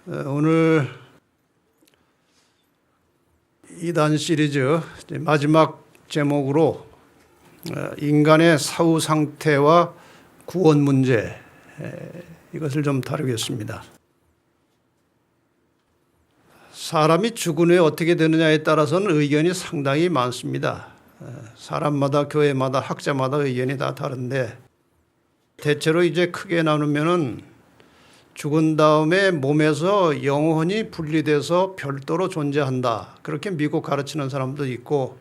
오늘 2단 시리즈 마지막 제목으로 인간의 사후 상태와 구원 문제, 이것을 좀 다루겠습니다. 사람이 죽은 후에 어떻게 되느냐에 따라서는 의견이 상당히 많습니다. 사람마다, 교회마다, 학자마다 의견이 다 다른데, 대체로 이제 크게 나누면은 죽은 다음에 몸에서 영혼이 분리돼서 별도로 존재한다, 그렇게 믿고 가르치는 사람도 있고,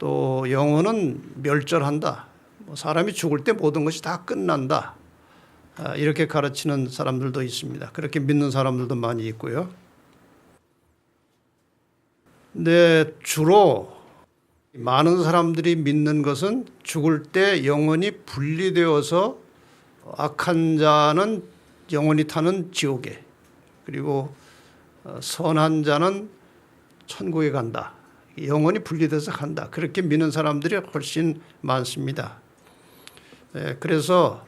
또 영혼은 멸절한다, 사람이 죽을 때 모든 것이 다 끝난다, 이렇게 가르치는 사람들도 있습니다. 그렇게 믿는 사람들도 많이 있고요. 근데 주로 많은 사람들이 믿는 것은 죽을 때 영혼이 분리되어서 악한 자는 영원히 타는 지옥에, 그리고 선한 자는 천국에 간다, 영원히 분리돼서 간다, 그렇게 믿는 사람들이 훨씬 많습니다. 그래서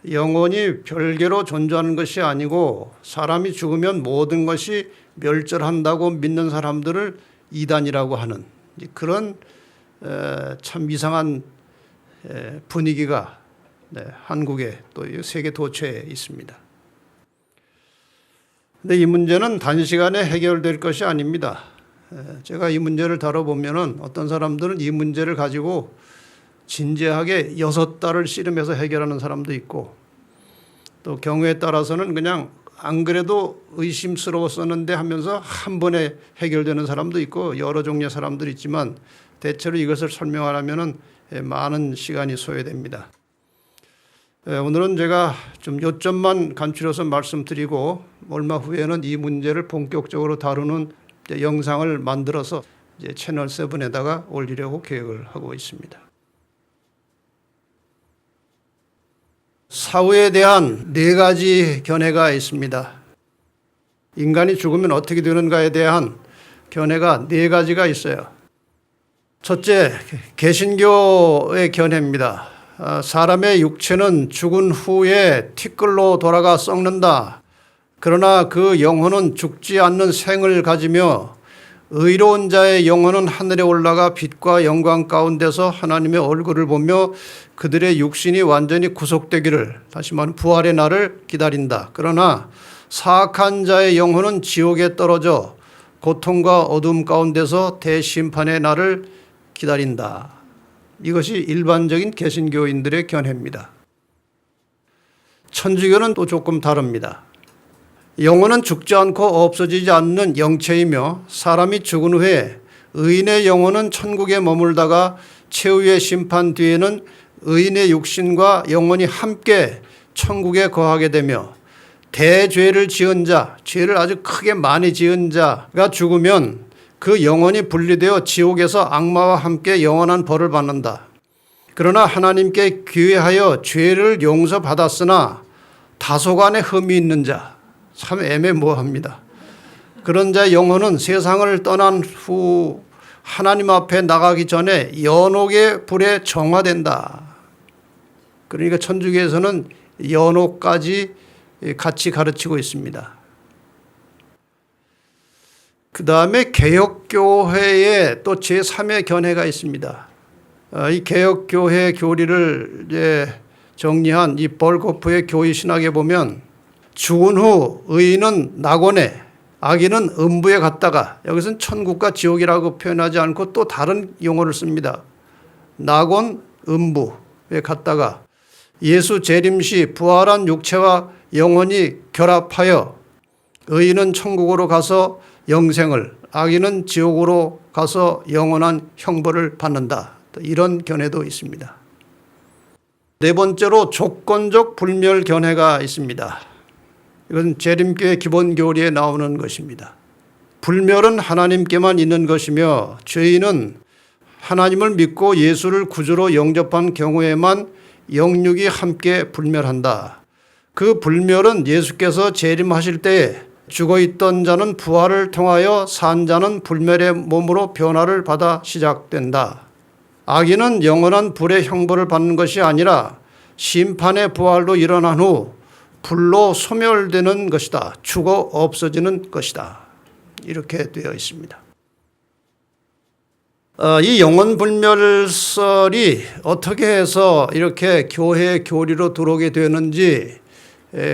영혼이 별개로 존재하는 것이 아니고 사람이 죽으면 모든 것이 멸절한다고 믿는 사람들을 이단이라고 하는 그런 참 이상한 분위기가 한국에 또 세계 도처에 있습니다. 근데 이 문제는 단시간에 해결될 것이 아닙니다. 제가 이 문제를 다뤄보면은 어떤 사람들은 이 문제를 가지고 진지하게 6달을 씨름해서 해결하는 사람도 있고, 또 경우에 따라서는 그냥 안 그래도 의심스러웠었는데 하면서 한 번에 해결되는 사람도 있고, 여러 종류의 사람들이 있지만 대체로 이것을 설명하려면은 많은 시간이 소요됩니다. 오늘은 제가 좀 요점만 간추려서 말씀드리고, 얼마 후에는 이 문제를 본격적으로 다루는 영상을 만들어서 이제 채널 7에다가 올리려고 계획을 하고 있습니다. 사후에 대한 4가지 견해가 있습니다. 인간이 죽으면 어떻게 되는가에 대한 견해가 4가지가 있어요. 첫째, 개신교의 견해입니다. 사람의 육체는 죽은 후에 티끌로 돌아가 썩는다. 그러나 그 영혼은 죽지 않는 생을 가지며 의로운 자의 영혼은 하늘에 올라가 빛과 영광 가운데서 하나님의 얼굴을 보며 그들의 육신이 완전히 구속되기를, 다시 말하면 부활의 날을 기다린다. 그러나 사악한 자의 영혼은 지옥에 떨어져 고통과 어둠 가운데서 대심판의 날을 기다린다. 이것이 일반적인 개신교인들의 견해입니다. 천주교는 또 조금 다릅니다. 영혼은 죽지 않고 없어지지 않는 영체이며 사람이 죽은 후에 의인의 영혼은 천국에 머물다가 최후의 심판 뒤에는 의인의 육신과 영혼이 함께 천국에 거하게 되며, 대죄를 지은 자, 죄를 아주 크게 많이 지은 자가 죽으면 그 영혼이 분리되어 지옥에서 악마와 함께 영원한 벌을 받는다. 그러나 하나님께 기회하여 죄를 용서받았으나 다소간의 흠이 있는 자, 참 애매모호합니다. 그런 자의 영혼은 세상을 떠난 후 하나님 앞에 나가기 전에 연옥의 불에 정화된다. 그러니까 천주교에서는 연옥까지 같이 가르치고 있습니다. 그 다음에 개혁교회에 또 제3의 견해가 있습니다. 이 개혁교회 교리를 이제 정리한 이 벌코프의 교의 신학에 보면, 죽은 후 의인은 낙원에, 악인은 음부에 갔다가, 여기서는 천국과 지옥이라고 표현하지 않고 또 다른 용어를 씁니다. 낙원, 음부에 갔다가 예수 재림 시 부활한 육체와 영혼이 결합하여 의인은 천국으로 가서 영생을, 악인은 지옥으로 가서 영원한 형벌을 받는다. 이런 견해도 있습니다. 네 번째로 조건적 불멸 견해가 있습니다. 이건 재림교의 기본 교리에 나오는 것입니다. 불멸은 하나님께만 있는 것이며 죄인은 하나님을 믿고 예수를 구주로 영접한 경우에만 영육이 함께 불멸한다. 그 불멸은 예수께서 재림하실 때에 죽어있던 자는 부활을 통하여 산 자는 불멸의 몸으로 변화를 받아 시작된다. 악인은 영원한 불의 형벌을 받는 것이 아니라 심판의 부활로 일어난 후 불로 소멸되는 것이다. 죽어 없어지는 것이다. 이렇게 되어 있습니다. 이 영혼불멸설이 어떻게 해서 이렇게 교회의 교리로 들어오게 되는지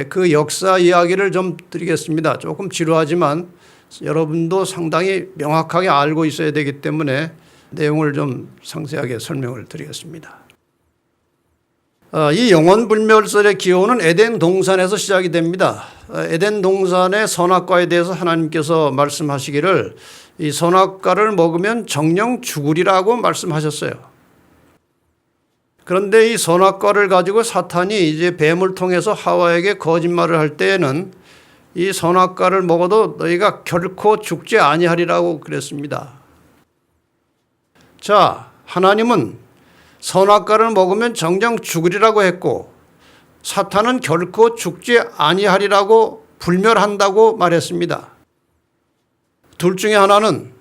그 역사 이야기를 좀 드리겠습니다. 조금 지루하지만 여러분도 상당히 명확하게 알고 있어야 되기 때문에 내용을 좀 상세하게 설명을 드리겠습니다. 이 영혼불멸설의 기원은 에덴 동산에서 시작이 됩니다. 에덴 동산의 선악과에 대해서 하나님께서 말씀하시기를 이 선악과를 먹으면 정령 죽으리라고 말씀하셨어요. 그런데 이 선악과를 가지고 사탄이 이제 뱀을 통해서 하와에게 거짓말을 할 때에는 이 선악과를 먹어도 너희가 결코 죽지 아니하리라고 그랬습니다. 자, 하나님은 선악과를 먹으면 정녕 죽으리라고 했고 사탄은 결코 죽지 아니하리라고 불멸한다고 말했습니다. 둘 중에 하나는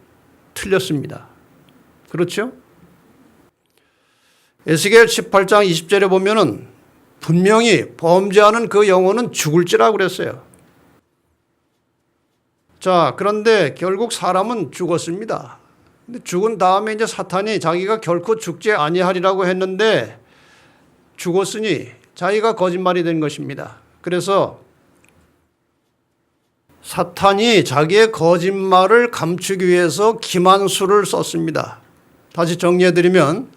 틀렸습니다. 그렇죠? 에스겔 18장 20절에 보면은 분명히 범죄하는 그 영혼은 죽을지라고 그랬어요. 자, 그런데 결국 사람은 죽었습니다. 근데 죽은 다음에 이제 사탄이 자기가 결코 죽지 아니하리라고 했는데 죽었으니 자기가 거짓말이 된 것입니다. 그래서 사탄이 자기의 거짓말을 감추기 위해서 기만수를 썼습니다. 다시 정리해드리면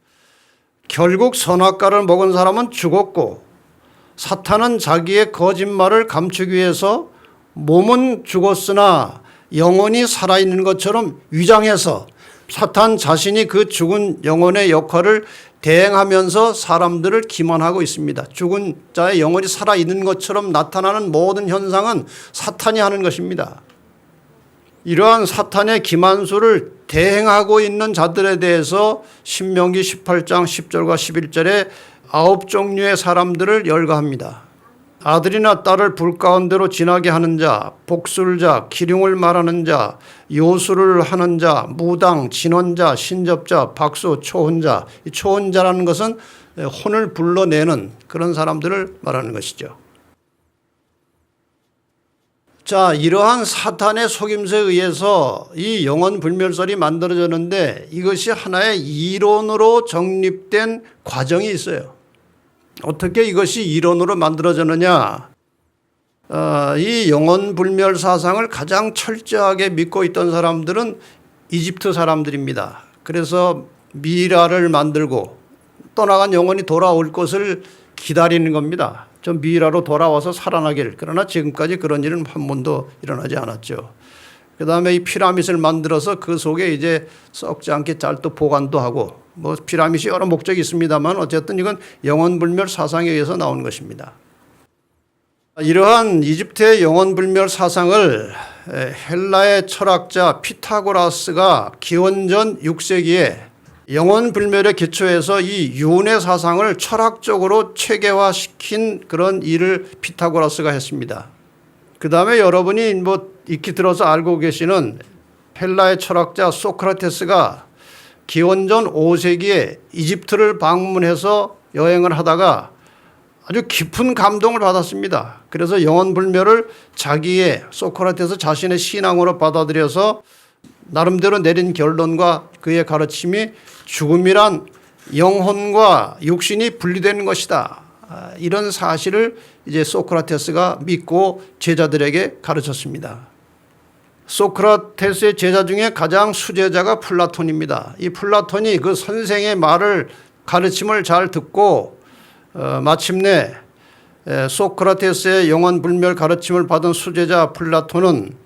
결국 선악과를 먹은 사람은 죽었고 사탄은 자기의 거짓말을 감추기 위해서 몸은 죽었으나 영혼이 살아있는 것처럼 위장해서 사탄 자신이 그 죽은 영혼의 역할을 대행하면서 사람들을 기만하고 있습니다. 죽은 자의 영혼이 살아있는 것처럼 나타나는 모든 현상은 사탄이 하는 것입니다. 이러한 사탄의 기만수를 대행하고 있는 자들에 대해서 신명기 18장 10절과 11절에 9종류의 사람들을 열거합니다. 아들이나 딸을 불 가운데로 지나게 하는 자, 복술자, 기륭을 말하는 자, 요술을 하는 자, 무당, 진원자, 신접자, 박수, 초혼자. 이 초혼자라는 것은 혼을 불러내는 그런 사람들을 말하는 것이죠. 자, 이러한 사탄의 속임수에 의해서 이 영혼불멸설이 만들어졌는데 이것이 하나의 이론으로 정립된 과정이 있어요. 어떻게 이것이 이론으로 만들어졌느냐? 이 영혼불멸 사상을 가장 철저하게 믿고 있던 사람들은 이집트 사람들입니다. 그래서 미라를 만들고 떠나간 영혼이 돌아올 것을 기다리는 겁니다. 저 미라로 돌아와서 살아나길. 그러나 지금까지 그런 일은 한 번도 일어나지 않았죠. 그 다음에 이 피라밋을 만들어서 그 속에 이제 썩지 않게 잘 또 보관도 하고 뭐 피라밋이 여러 목적이 있습니다만 어쨌든 이건 영혼불멸 사상에 의해서 나온 것입니다. 이러한 이집트의 영혼불멸 사상을 헬라의 철학자 피타고라스가 기원전 6세기에 영혼불멸의 기초에서 이 유언의 사상을 철학적으로 체계화시킨 그런 일을 피타고라스가 했습니다. 그 다음에 여러분이 뭐 익히 들어서 알고 계시는 헬라의 철학자 소크라테스가 기원전 5세기에 이집트를 방문해서 여행을 하다가 아주 깊은 감동을 받았습니다. 그래서 영혼불멸을 자기의 소크라테스 자신의 신앙으로 받아들여서 나름대로 내린 결론과 그의 가르침이 죽음이란 영혼과 육신이 분리되는 것이다. 이런 사실을 이제 소크라테스가 믿고 제자들에게 가르쳤습니다. 소크라테스의 제자 중에 가장 수제자가 플라톤입니다. 이 플라톤이 그 선생의 말을 가르침을 잘 듣고 마침내 소크라테스의 영혼불멸 가르침을 받은 수제자 플라톤은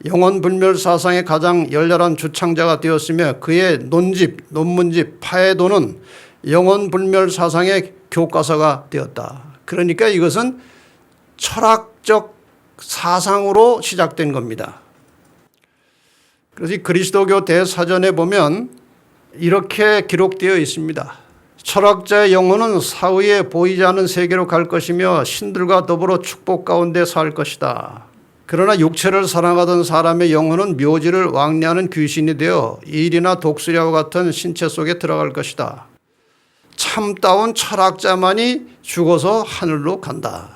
영혼불멸 사상의 가장 열렬한 주창자가 되었으며 그의 논문집 파에도는 영혼불멸 사상의 교과서가 되었다. 그러니까 이것은 철학적 사상으로 시작된 겁니다. 그래서 이 그리스도교 대사전에 보면 이렇게 기록되어 있습니다. 철학자의 영혼은 사후에 보이지 않는 세계로 갈 것이며 신들과 더불어 축복 가운데 살 것이다. 그러나 육체를 사랑하던 사람의 영혼은 묘지를 왕래하는 귀신이 되어 일이나 독수리와 같은 신체 속에 들어갈 것이다. 참다운 철학자만이 죽어서 하늘로 간다.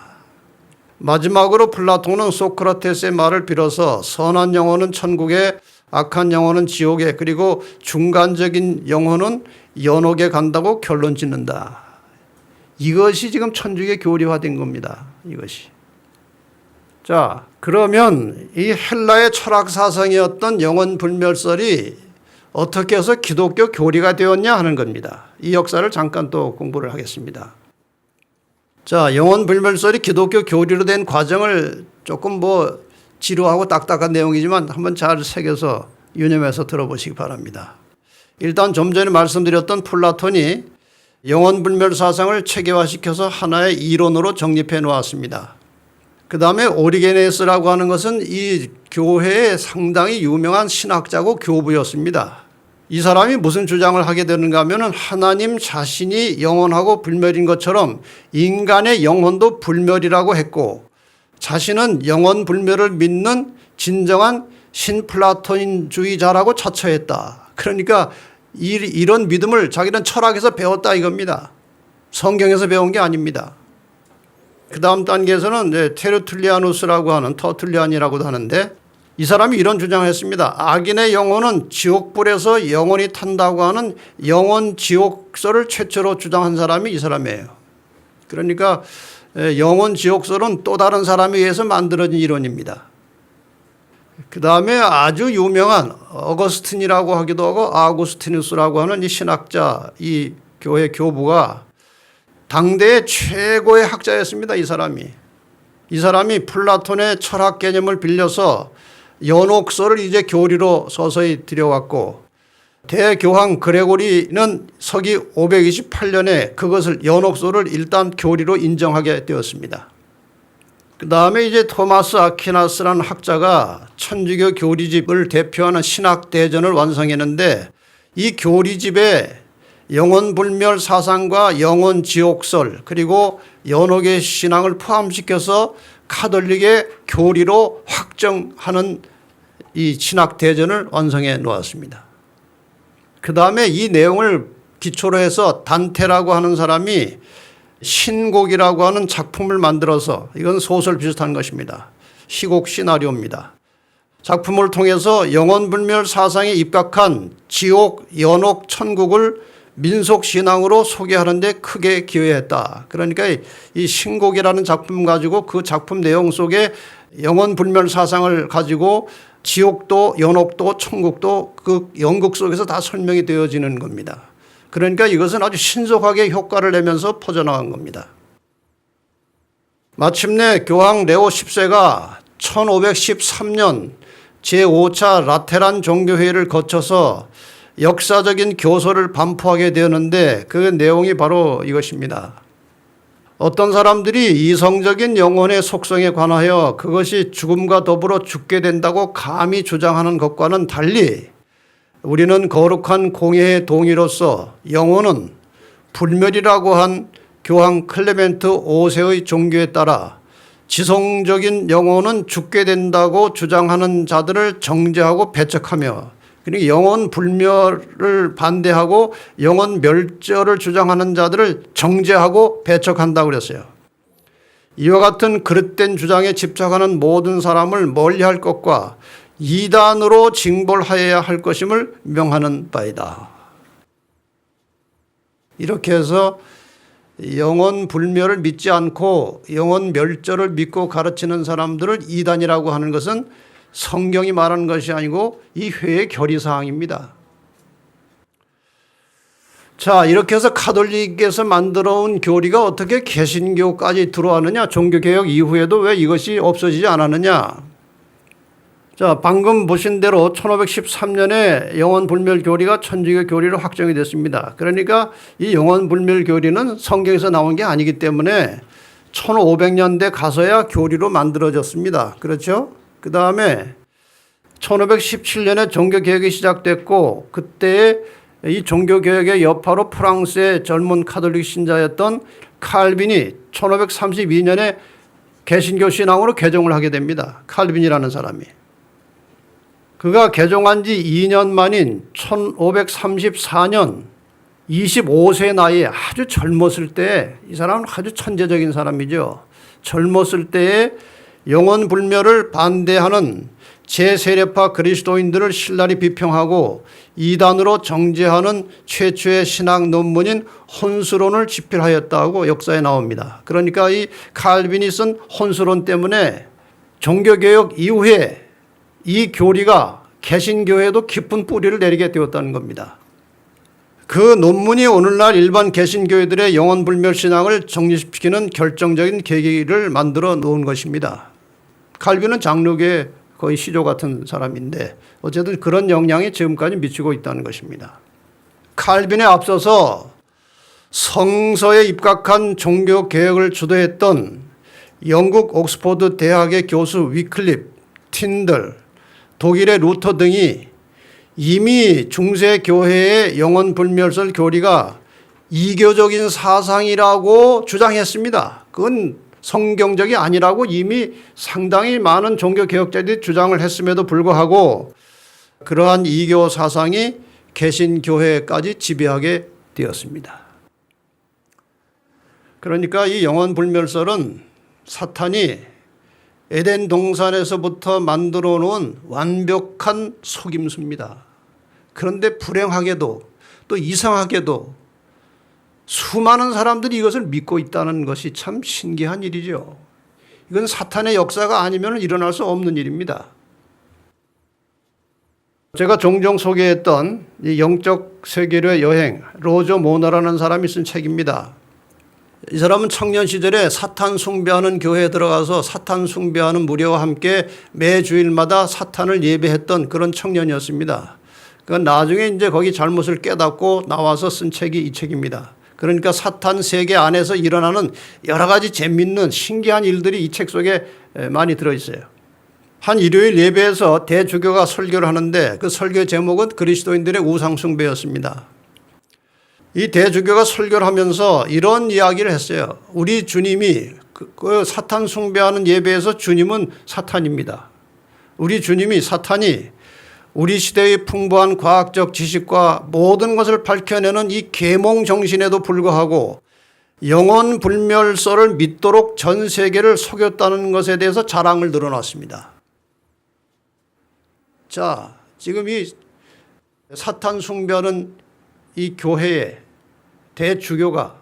마지막으로 플라톤은 소크라테스의 말을 빌어서 선한 영혼은 천국에, 악한 영혼은 지옥에, 그리고 중간적인 영혼은 연옥에 간다고 결론 짓는다. 이것이 지금 천주교 교리화된 겁니다. 이것이. 자, 그러면 이 헬라의 철학 사상이었던 영혼 불멸설이 어떻게 해서 기독교 교리가 되었냐 하는 겁니다. 이 역사를 잠깐 또 공부를 하겠습니다. 자, 영혼 불멸설이 기독교 교리로 된 과정을 조금 지루하고 딱딱한 내용이지만 한번 잘 새겨서 유념해서 들어보시기 바랍니다. 일단 좀 전에 말씀드렸던 플라톤이 영혼 불멸 사상을 체계화시켜서 하나의 이론으로 정립해 놓았습니다. 그 다음에 오리게네스라고 하는 것은 이 교회의 상당히 유명한 신학자고 교부였습니다. 이 사람이 무슨 주장을 하게 되는가 하면 하나님 자신이 영원하고 불멸인 것처럼 인간의 영혼도 불멸이라고 했고, 자신은 영혼 불멸을 믿는 진정한 신플라토인주의자라고 자처했다. 그러니까 이런 믿음을 자기는 철학에서 배웠다 이겁니다. 성경에서 배운 게 아닙니다. 그 다음 단계에서는 테르툴리아누스라고 하는, 터툴리안이라고도 하는데, 이 사람이 이런 주장을 했습니다. 악인의 영혼은 지옥불에서 영원히 탄다고 하는 영원 지옥설을 최초로 주장한 사람이 이 사람이에요. 그러니까 영원 지옥설은 또 다른 사람에 의해서 만들어진 이론입니다. 그 다음에 아주 유명한 어거스틴이라고 하기도 하고 아구스티누스라고 하는 이 신학자, 이 교회 교부가 당대의 최고의 학자였습니다. 이 사람이 플라톤의 철학 개념을 빌려서 연옥설을 이제 교리로 서서히 들여왔고, 대교황 그레고리는 서기 528년에 그것을 연옥설을 일단 교리로 인정하게 되었습니다. 그 다음에 이제 토마스 아퀴나스라는 학자가 천주교 교리집을 대표하는 신학대전을 완성했는데, 이 교리집에 영혼불멸 사상과 영혼지옥설 그리고 연옥의 신앙을 포함시켜서 카톨릭의 교리로 확정하는 이 신학대전을 완성해 놓았습니다. 그 다음에 이 내용을 기초로 해서 단테라고 하는 사람이 신곡이라고 하는 작품을 만들어서, 이건 소설 비슷한 것입니다. 시곡 시나리오입니다. 작품을 통해서 영혼불멸 사상에 입각한 지옥, 연옥, 천국을 민속신앙으로 소개하는 데 크게 기여했다. 그러니까 이 신곡이라는 작품 가지고 그 작품 내용 속에 영혼불멸 사상을 가지고 지옥도, 연옥도, 천국도 그 연극 속에서 다 설명이 되어지는 겁니다. 그러니까 이것은 아주 신속하게 효과를 내면서 퍼져나간 겁니다. 마침내 교황 레오 10세가 1513년 제5차 라테란 종교회의를 거쳐서 역사적인 교서를 반포하게 되었는데, 그 내용이 바로 이것입니다. 어떤 사람들이 이성적인 영혼의 속성에 관하여 그것이 죽음과 더불어 죽게 된다고 감히 주장하는 것과는 달리, 우리는 거룩한 공예의 동의로서 영혼은 불멸이라고 한 교황 클레멘트 5세의 종교에 따라 지성적인 영혼은 죽게 된다고 주장하는 자들을 정죄하고 배척하며, 그러니까 영혼 불멸을 반대하고 영혼 멸절을 주장하는 자들을 정죄하고 배척한다고 그랬어요. 이와 같은 그릇된 주장에 집착하는 모든 사람을 멀리할 것과 이단으로 징벌하여야 할 것임을 명하는 바이다. 이렇게 해서 영혼 불멸을 믿지 않고 영혼 멸절을 믿고 가르치는 사람들을 이단이라고 하는 것은 성경이 말하는 것이 아니고 이 회의 결의사항입니다. 자, 이렇게 해서 카톨릭에서 만들어온 교리가 어떻게 개신교까지 들어왔느냐, 종교개혁 이후에도 왜 이것이 없어지지 않았느냐. 자, 방금 보신 대로 1513년에 영혼불멸 교리가 천주교 교리로 확정이 됐습니다. 그러니까 이 영혼불멸 교리는 성경에서 나온 게 아니기 때문에 1500년대 가서야 교리로 만들어졌습니다. 그렇죠? 그 다음에 1517년에 종교개혁이 시작됐고, 그때 이 종교개혁의 여파로 프랑스의 젊은 카톨릭 신자였던 칼빈이 1532년에 개신교 신앙으로 개종을 하게 됩니다. 칼빈이라는 사람이. 그가 개종한 지 2년 만인 1534년 25세 나이에 아주 젊었을 때, 이 사람은 아주 천재적인 사람이죠. 젊었을 때에 영혼불멸을 반대하는 제세례파 그리스도인들을 신랄히 비평하고 이단으로 정죄하는 최초의 신학 논문인 혼수론을 집필하였다고 역사에 나옵니다. 그러니까 이 칼빈이 쓴 혼수론 때문에 종교개혁 이후에 이 교리가 개신교회에도 깊은 뿌리를 내리게 되었다는 겁니다. 그 논문이 오늘날 일반 개신교회들의 영혼불멸 신앙을 정립시키는 결정적인 계기를 만들어 놓은 것입니다. 칼빈은 장로교의 거의 시조 같은 사람인데 어쨌든 그런 영향이 지금까지 미치고 있다는 것입니다. 칼빈에 앞서서 성서에 입각한 종교개혁을 주도했던 영국 옥스퍼드 대학의 교수 위클립, 틴들, 독일의 루터 등이 이미 중세교회의 영혼불멸설 교리가 이교적인 사상이라고 주장했습니다. 그건 성경적이 아니라고 이미 상당히 많은 종교개혁자들이 주장을 했음에도 불구하고 그러한 이교 사상이 개신교회까지 지배하게 되었습니다. 그러니까 이 영혼불멸설은 사탄이 에덴 동산에서부터 만들어 놓은 완벽한 속임수입니다. 그런데 불행하게도 또 이상하게도 수많은 사람들이 이것을 믿고 있다는 것이 참 신기한 일이죠. 이건 사탄의 역사가 아니면 일어날 수 없는 일입니다. 제가 종종 소개했던 이 영적 세계로의 여행, 로저 모너라는 사람이 쓴 책입니다. 이 사람은 청년 시절에 사탄 숭배하는 교회에 들어가서 사탄 숭배하는 무리와 함께 매 주일마다 사탄을 예배했던 그런 청년이었습니다. 그러니까 나중에 이제 거기 잘못을 깨닫고 나와서 쓴 책이 이 책입니다. 그러니까 사탄 세계 안에서 일어나는 여러 가지 재밌는 신기한 일들이 이 책 속에 많이 들어있어요. 한 일요일 예배에서 대주교가 설교를 하는데 그 설교 제목은 그리스도인들의 우상 숭배였습니다. 이 대주교가 설교를 하면서 이런 이야기를 했어요. 우리 주님이 그 사탄 숭배하는 예배에서 주님은 사탄입니다. 우리 주님이 사탄이 우리 시대의 풍부한 과학적 지식과 모든 것을 밝혀내는 이 계몽 정신에도 불구하고 영혼 불멸설을 믿도록 전 세계를 속였다는 것에 대해서 자랑을 늘어놨습니다. 자, 지금 이 사탄 숭배하는 이 교회의 대주교가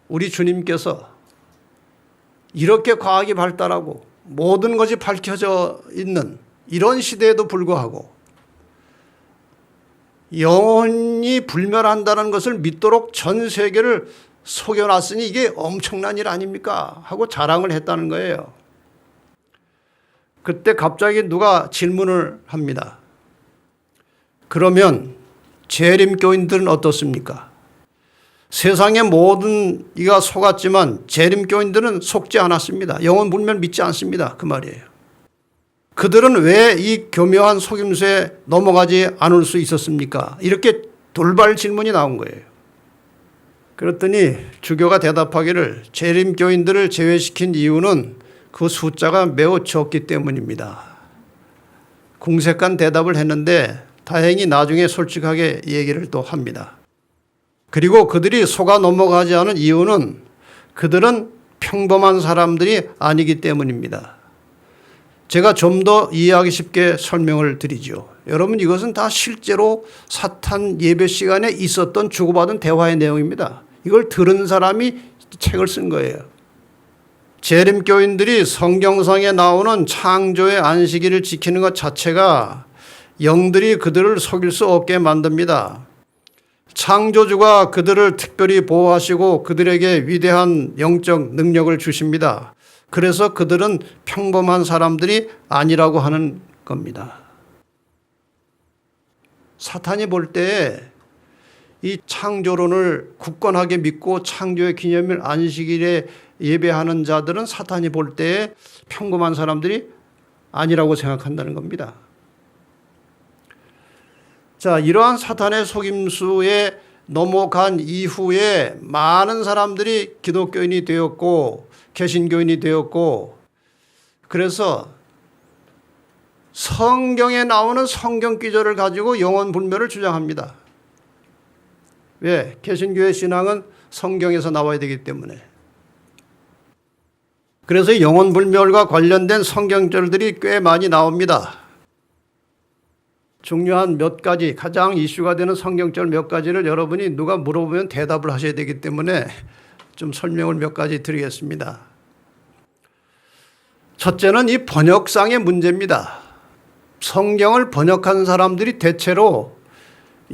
우리 주님께서 이렇게 과학이 발달하고 모든 것이 밝혀져 있는 이런 시대에도 불구하고 영혼이 불멸한다는 것을 믿도록 전 세계를 속여놨으니 이게 엄청난 일 아닙니까? 하고 자랑을 했다는 거예요. 그때 갑자기 누가 질문을 합니다. 그러면 재림교인들은 어떻습니까? 세상의 모든 이가 속았지만 재림교인들은 속지 않았습니다. 영혼 불멸 믿지 않습니다. 그 말이에요. 그들은 왜 이 교묘한 속임수에 넘어가지 않을 수 있었습니까? 이렇게 돌발 질문이 나온 거예요. 그랬더니 주교가 대답하기를 재림교인들을 제외시킨 이유는 그 숫자가 매우 적기 때문입니다. 궁색한 대답을 했는데 다행히 나중에 솔직하게 얘기를 또 합니다. 그리고 그들이 속아 넘어가지 않은 이유는 그들은 평범한 사람들이 아니기 때문입니다. 제가 좀 더 이해하기 쉽게 설명을 드리죠. 여러분 이것은 다 실제로 사탄 예배 시간에 있었던 주고받은 대화의 내용입니다. 이걸 들은 사람이 책을 쓴 거예요. 재림교인들이 성경상에 나오는 창조의 안식일을 지키는 것 자체가 영들이 그들을 속일 수 없게 만듭니다. 창조주가 그들을 특별히 보호하시고 그들에게 위대한 영적 능력을 주십니다. 그래서 그들은 평범한 사람들이 아니라고 하는 겁니다. 사탄이 볼 때 이 창조론을 굳건하게 믿고 창조의 기념일 안식일에 예배하는 자들은 사탄이 볼 때 평범한 사람들이 아니라고 생각한다는 겁니다. 자, 이러한 사탄의 속임수에 넘어간 이후에 많은 사람들이 기독교인이 되었고 개신교인이 되었고 그래서 성경에 나오는 성경 기절을 가지고 영혼 불멸을 주장합니다. 왜? 개신교의 신앙은 성경에서 나와야 되기 때문에. 그래서 영혼불멸과 관련된 성경절들이 꽤 많이 나옵니다. 중요한 몇 가지, 가장 이슈가 되는 성경절 몇 가지를 여러분이 누가 물어보면 대답을 하셔야 되기 때문에 좀 설명을 몇 가지 드리겠습니다. 첫째는 이 번역상의 문제입니다. 성경을 번역한 사람들이 대체로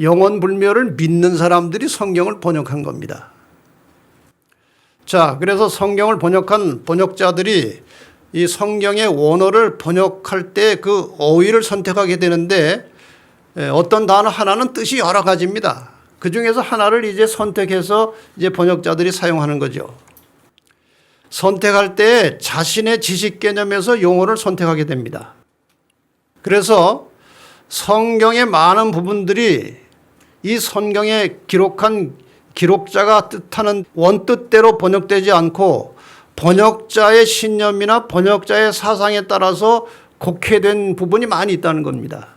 영혼불멸을 믿는 사람들이 성경을 번역한 겁니다. 자, 그래서 성경을 번역한 번역자들이 이 성경의 원어를 번역할 때 그 어휘를 선택하게 되는데 어떤 단어 하나는 뜻이 여러 가지입니다. 그 중에서 하나를 이제 선택해서 이제 번역자들이 사용하는 거죠. 선택할 때 자신의 지식 개념에서 용어를 선택하게 됩니다. 그래서 성경의 많은 부분들이 이 성경에 기록한 기록자가 뜻하는 원뜻대로 번역되지 않고 번역자의 신념이나 번역자의 사상에 따라서 곡해된 부분이 많이 있다는 겁니다.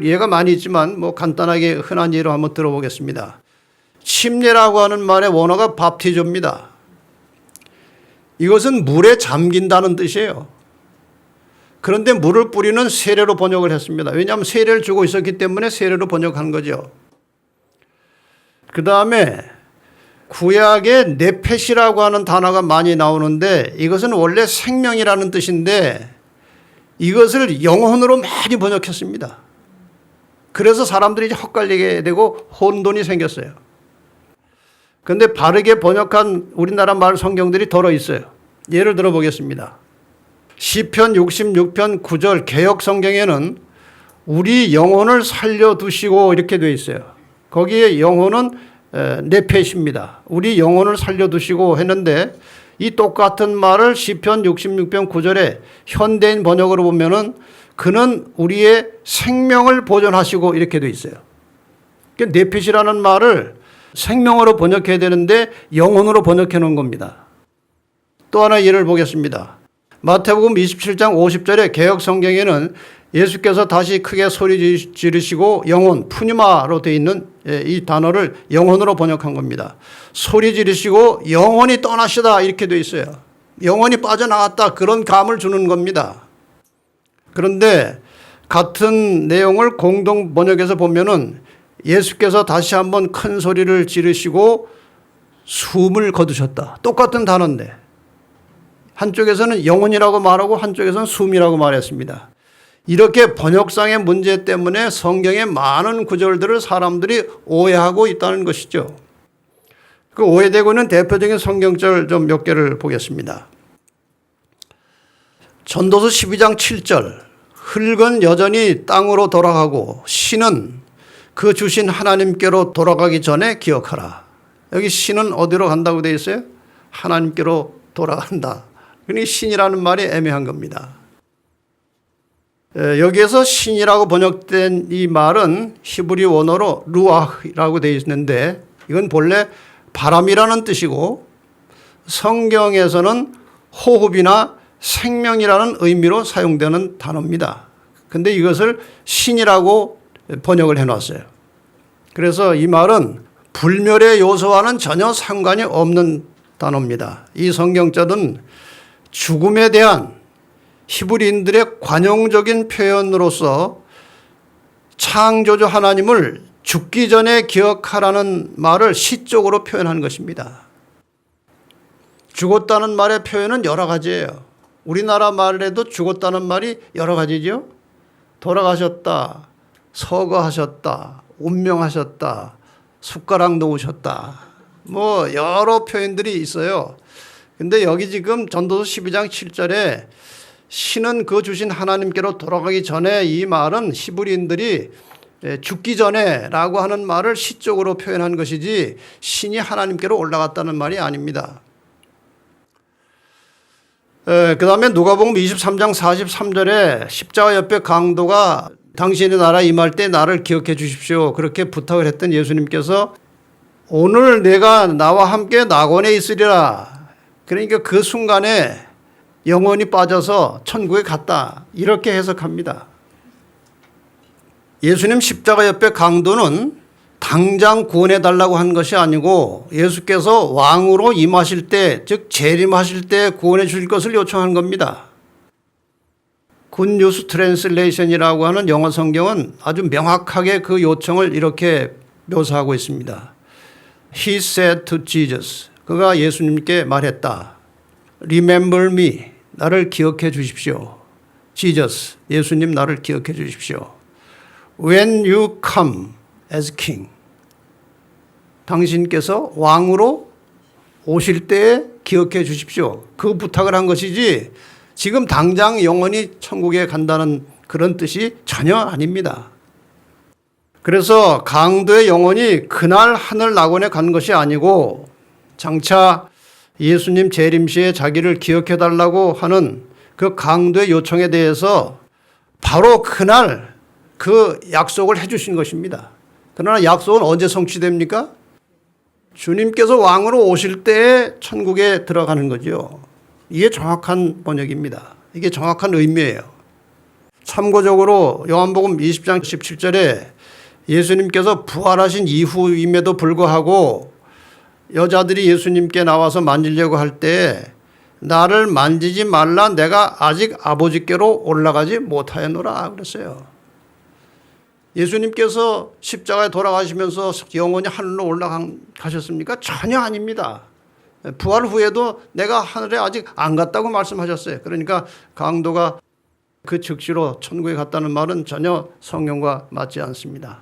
예가 많이 있지만 간단하게 흔한 예로 한번 들어보겠습니다. 침례라고 하는 말의 원어가 밥티조입니다. 이것은 물에 잠긴다는 뜻이에요. 그런데 물을 뿌리는 세례로 번역을 했습니다. 왜냐하면 세례를 주고 있었기 때문에 세례로 번역한 거죠. 그 다음에 구약에 네펫이라고 하는 단어가 많이 나오는데 이것은 원래 생명이라는 뜻인데 이것을 영혼으로 많이 번역했습니다. 그래서 사람들이 헛갈리게 되고 혼돈이 생겼어요. 그런데 바르게 번역한 우리나라 말 성경들이 덜어 있어요. 예를 들어 보겠습니다. 시편 66편 9절 개역 성경에는 우리 영혼을 살려두시고 이렇게 되어 있어요. 거기에 영혼은 네펫입니다. 우리 영혼을 살려두시고 했는데 이 똑같은 말을 시편 66편 9절에 현대인 번역으로 보면은 그는 우리의 생명을 보존하시고 이렇게 되어 있어요. 그러니까 네펫이라는 말을 생명으로 번역해야 되는데 영혼으로 번역해 놓은 겁니다. 또 하나 예를 보겠습니다. 마태복음 27장 50절에 개역 성경에는 예수께서 다시 크게 소리 지르시고 영혼, 푸뉴마로 되어 있는 이 단어를 영혼으로 번역한 겁니다. 소리 지르시고 영혼이 떠나시다 이렇게 되어 있어요. 영혼이 빠져나갔다 그런 감을 주는 겁니다. 그런데 같은 내용을 공동 번역에서 보면은 예수께서 다시 한번 큰 소리를 지르시고 숨을 거두셨다. 똑같은 단어인데 한쪽에서는 영혼이라고 말하고 한쪽에서는 숨이라고 말했습니다. 이렇게 번역상의 문제 때문에 성경의 많은 구절들을 사람들이 오해하고 있다는 것이죠. 그 오해되고 있는 대표적인 성경절 좀 몇 개를 보겠습니다. 전도서 12장 7절 흙은 여전히 땅으로 돌아가고 신은 그 주신 하나님께로 돌아가기 전에 기억하라. 여기 신은 어디로 간다고 되어 있어요? 하나님께로 돌아간다. 그러니 신이라는 말이 애매한 겁니다. 여기에서 신이라고 번역된 이 말은 히브리 원어로 루아흐라고 되어 있는데 이건 본래 바람이라는 뜻이고 성경에서는 호흡이나 생명이라는 의미로 사용되는 단어입니다. 그런데 이것을 신이라고 번역을 해놨어요. 그래서 이 말은 불멸의 요소와는 전혀 상관이 없는 단어입니다. 이 성경자는 죽음에 대한 히브리인들의 관용적인 표현으로서 창조주 하나님을 죽기 전에 기억하라는 말을 시적으로 표현한 것입니다. 죽었다는 말의 표현은 여러 가지예요. 우리나라 말에도 죽었다는 말이 여러 가지죠. 돌아가셨다, 서거하셨다, 운명하셨다, 숟가락 놓으셨다. 여러 표현들이 있어요. 근데 여기 지금 전도서 12장 7절에 신은 그 주신 하나님께로 돌아가기 전에 이 말은 히브리인들이 죽기 전에라고 하는 말을 시적으로 표현한 것이지 신이 하나님께로 올라갔다는 말이 아닙니다. 그 다음에 누가복음 23장 43절에 십자가 옆에 강도가 당신의 나라 임할 때 나를 기억해 주십시오. 그렇게 부탁을 했던 예수님께서 오늘 내가 나와 함께 낙원에 있으리라. 그러니까 그 순간에 영혼이 빠져서 천국에 갔다. 이렇게 해석합니다. 예수님 십자가 옆에 강도는 당장 구원해 달라고 한 것이 아니고 예수께서 왕으로 임하실 때, 즉 재림하실 때 구원해 주실 것을 요청한 겁니다. 굿 뉴스 트랜슬레이션이라고 하는 영어 성경은 아주 명확하게 그 요청을 이렇게 묘사하고 있습니다. He said to Jesus, 그가 예수님께 말했다. Remember me, 나를 기억해 주십시오. Jesus, 예수님 나를 기억해 주십시오. When you come as king, 당신께서 왕으로 오실 때에 기억해 주십시오. 그 부탁을 한 것이지 지금 당장 영원히 천국에 간다는 그런 뜻이 전혀 아닙니다. 그래서 강도의 영혼이 그날 하늘 낙원에 간 것이 아니고 장차 예수님 재림 시에 자기를 기억해 달라고 하는 그 강도의 요청에 대해서 바로 그날 그 약속을 해 주신 것입니다. 그러나 약속은 언제 성취됩니까? 주님께서 왕으로 오실 때에 천국에 들어가는 거죠. 이게 정확한 번역입니다. 이게 정확한 의미예요. 참고적으로 요한복음 20장 17절에 예수님께서 부활하신 이후임에도 불구하고 여자들이 예수님께 나와서 만지려고 할 때 나를 만지지 말라, 내가 아직 아버지께로 올라가지 못하였노라 그랬어요. 예수님께서 십자가에 돌아가시면서 영원히 하늘로 올라가셨습니까? 전혀 아닙니다. 부활 후에도 내가 하늘에 아직 안 갔다고 말씀하셨어요. 그러니까 강도가 그 즉시로 천국에 갔다는 말은 전혀 성경과 맞지 않습니다.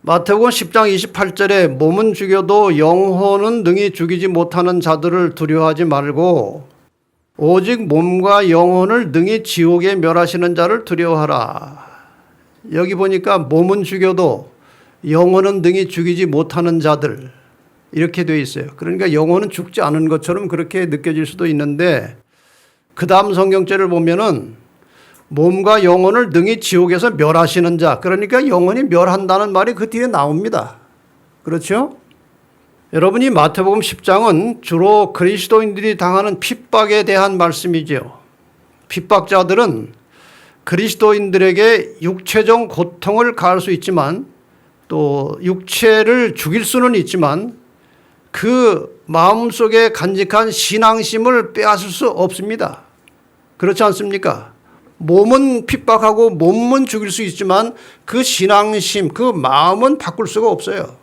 마태복음 10장 28절에 몸은 죽여도 영혼은 능히 죽이지 못하는 자들을 두려워하지 말고 오직 몸과 영혼을 능히 지옥에 멸하시는 자를 두려워하라. 여기 보니까 몸은 죽여도 영혼은 능히 죽이지 못하는 자들 이렇게 되어 있어요. 그러니까 영혼은 죽지 않은 것처럼 그렇게 느껴질 수도 있는데 그 다음 성경절을 보면은 몸과 영혼을 능히 지옥에서 멸하시는 자, 그러니까 영혼이 멸한다는 말이 그 뒤에 나옵니다. 그렇죠? 여러분이 마태복음 10장은 주로 그리스도인들이 당하는 핍박에 대한 말씀이죠. 핍박자들은 그리스도인들에게 육체적 고통을 가할 수 있지만 또 육체를 죽일 수는 있지만 그 마음속에 간직한 신앙심을 빼앗을 수 없습니다. 그렇지 않습니까? 몸은 핍박하고 몸은 죽일 수 있지만 그 신앙심, 그 마음은 바꿀 수가 없어요.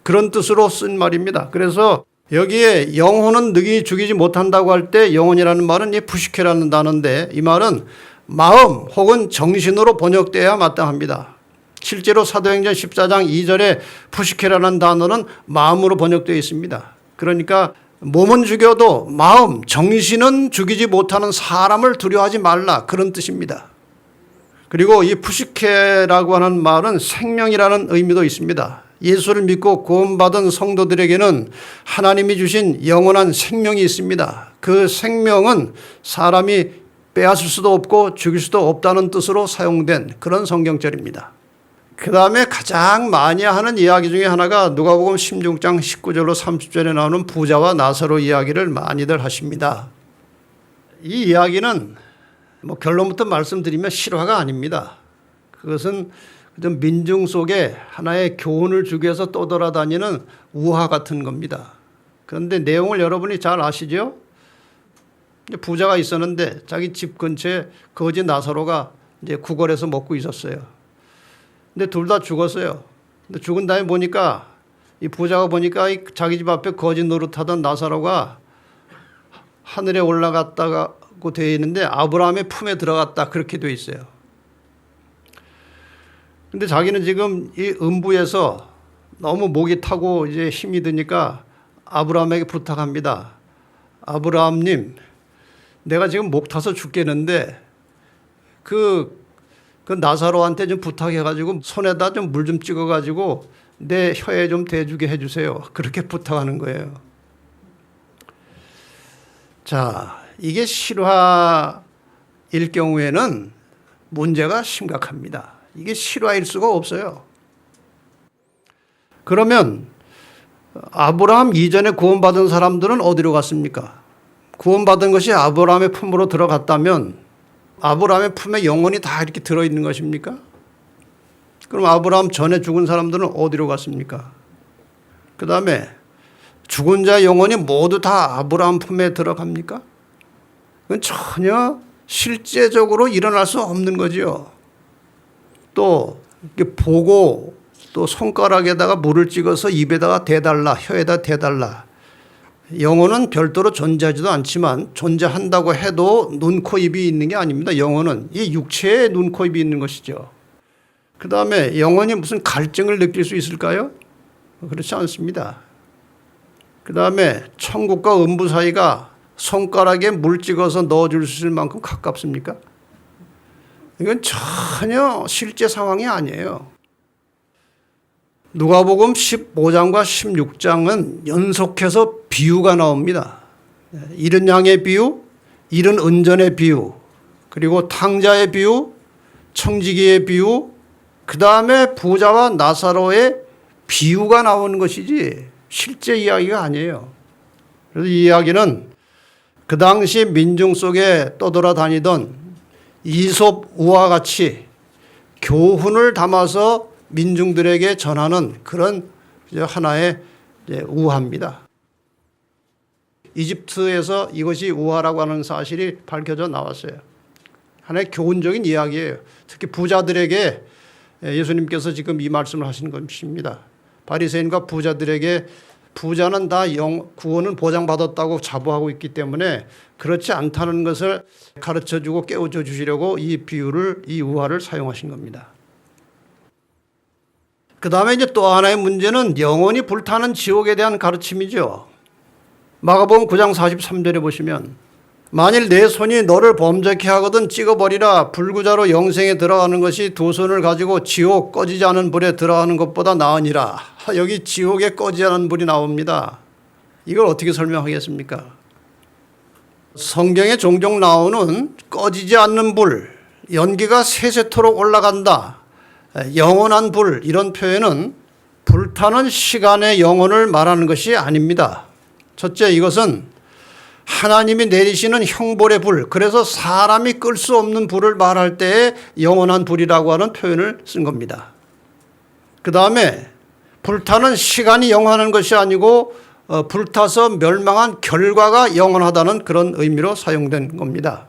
그런 뜻으로 쓴 말입니다. 그래서 여기에 영혼은 능히 죽이지 못한다고 할 때 영혼이라는 말은 이 푸시케라는 단어인데 이 말은 마음 혹은 정신으로 번역되어야 마땅합니다. 실제로 사도행전 14장 2절에 푸시케라는 단어는 마음으로 번역되어 있습니다. 그러니까 몸은 죽여도 마음, 정신은 죽이지 못하는 사람을 두려워하지 말라, 그런 뜻입니다. 그리고 이 푸시케라고 하는 말은 생명이라는 의미도 있습니다. 예수를 믿고 구원받은 성도들에게는 하나님이 주신 영원한 생명이 있습니다. 그 생명은 사람이 빼앗을 수도 없고 죽일 수도 없다는 뜻으로 사용된 그런 성경절입니다. 그 다음에 가장 많이 하는 이야기 중에 하나가 누가복음 16장 19절로 30절에 나오는 부자와 나사로 이야기를 많이들 하십니다. 이 이야기는 결론부터 말씀드리면 실화가 아닙니다. 그것은 민중 속에 하나의 교훈을 주기 위해서 떠돌아다니는 우화 같은 겁니다. 그런데 내용을 여러분이 잘 아시죠? 부자가 있었는데 자기 집 근처에 거지 나사로가 이제 구걸해서 먹고 있었어요. 근데 둘 다 죽었어요. 근데 죽은 다음에 보니까 이 부자가 보니까 자기 집 앞에 거지 노릇하던 나사로가 하늘에 올라갔다고 되어 있는데 아브라함의 품에 들어갔다 그렇게 되어 있어요. 근데 자기는 지금 이 음부에서 너무 목이 타고 이제 힘이 드니까 아브라함에게 부탁합니다. 아브라함님, 내가 지금 목 타서 죽겠는데 그 나사로한테 좀 부탁해가지고 손에다 좀 물 좀 찍어가지고 내 혀에 좀 대주게 해주세요. 그렇게 부탁하는 거예요. 자, 이게 실화일 경우에는 문제가 심각합니다. 이게 실화일 수가 없어요. 그러면 아브라함 이전에 구원받은 사람들은 어디로 갔습니까? 구원받은 것이 아브라함의 품으로 들어갔다면 아브라함의 품에 영혼이 다 이렇게 들어있는 것입니까? 그럼 아브라함 전에 죽은 사람들은 어디로 갔습니까? 그 다음에 죽은 자 영혼이 모두 다 아브라함 품에 들어갑니까? 그건 전혀 실제적으로 일어날 수 없는 거죠. 또 이렇게 보고 또 손가락에다가 물을 찍어서 입에다가 대달라, 혀에다 대달라. 영혼은 별도로 존재하지도 않지만 존재한다고 해도 눈, 코, 입이 있는 게 아닙니다. 영혼은 이 육체에 눈, 코, 입이 있는 것이죠. 그 다음에 영혼이 무슨 갈증을 느낄 수 있을까요? 그렇지 않습니다. 그 다음에 천국과 음부 사이가 손가락에 물 찍어서 넣어줄 수 있을 만큼 가깝습니까? 이건 전혀 실제 상황이 아니에요. 누가복음 15장과 16장은 연속해서 비유가 나옵니다. 이른 양의 비유, 이른 은전의 비유, 그리고 탕자의 비유, 청지기의 비유, 그 다음에 부자와 나사로의 비유가 나오는 것이지 실제 이야기가 아니에요. 그래서 이 이야기는 그 당시 민중 속에 떠돌아다니던 이솝 우화 같이 교훈을 담아서 민중들에게 전하는 그런 하나의 우화입니다. 이집트에서 이것이 우화라고 하는 사실이 밝혀져 나왔어요. 하나의 교훈적인 이야기예요. 특히 부자들에게 예수님께서 지금 이 말씀을 하시는 것입니다. 바리새인과 부자들에게 부자는 다 구원은 보장받았다고 자부하고 있기 때문에 그렇지 않다는 것을 가르쳐주고 깨우쳐 주시려고 이 비유를, 이 우화를 사용하신 겁니다. 그 다음에 이제 또 하나의 문제는 영원히 불타는 지옥에 대한 가르침이죠. 마가복음 9장 43절에 보시면 만일 내 손이 너를 범죄케 하거든 찍어버리라. 불구자로 영생에 들어가는 것이 두 손을 가지고 지옥 꺼지지 않은 불에 들어가는 것보다 나으니라. 여기 지옥에 꺼지지 않은 불이 나옵니다. 이걸 어떻게 설명하겠습니까? 성경에 종종 나오는 꺼지지 않는 불, 연기가 세세토록 올라간다, 영원한 불, 이런 표현은 불타는 시간의 영혼을 말하는 것이 아닙니다. 첫째, 이것은 하나님이 내리시는 형벌의 불, 그래서 사람이 끌 수 없는 불을 말할 때에 영원한 불이라고 하는 표현을 쓴 겁니다. 그 다음에 불타는 시간이 영원한 것이 아니고 불타서 멸망한 결과가 영원하다는 그런 의미로 사용된 겁니다.